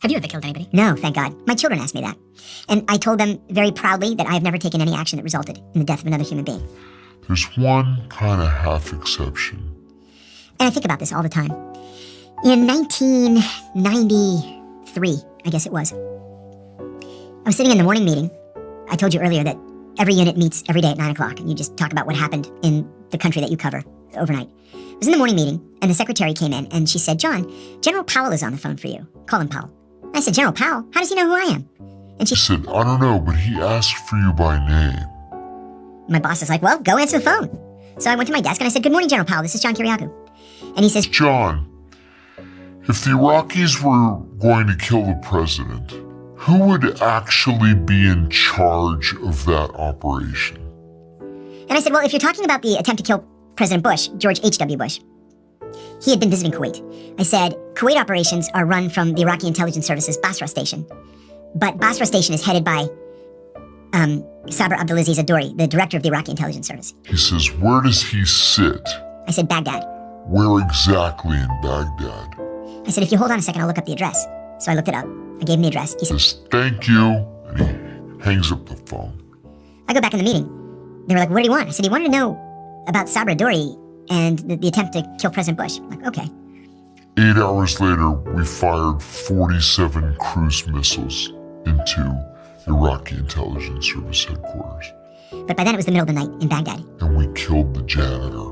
Have you ever killed anybody? No, thank God. My children asked me that. And I told them very proudly that I have never taken any action that resulted in the death of another human being. There's one kind of half exception. And I think about this all the time. In 1993, I guess it was, I was sitting in the morning meeting. I told you earlier that every unit meets every day at 9 o'clock, and you just talk about what happened in the country that you cover overnight. I was in the morning meeting, and the secretary came in, and she said, John, General Powell is on the phone for you. Call him Powell. I said, General Powell? How does he know who I am? And she said, I don't know, but he asked for you by name. My boss is like, well, go answer the phone. So I went to my desk, and I said, good morning, General Powell. This is John Kiriakou. And he says, John, if the Iraqis were going to kill the president, who would actually be in charge of that operation? And I said, well, if you're talking about the attempt to kill President Bush, George H.W. Bush, he had been visiting Kuwait. I said, Kuwait operations are run from the Iraqi intelligence service's Basra station. But Basra station is headed by Sabr Abdulaziz Adori, the director of the Iraqi intelligence service. He says, where does he sit? I said, Baghdad. Where exactly in Baghdad? I said, if you hold on a second, I'll look up the address. So I looked it up. I gave him the address. He says, thank you. And he hangs up the phone. I go back in the meeting. They were like, what do you want? I said, he wanted to know about Sabr Adori and the attempt to kill President Bush. I'm like, okay. 8 hours later, we fired 47 cruise missiles into Iraqi intelligence service headquarters. But by then it was the middle of the night in Baghdad. And we killed the janitor.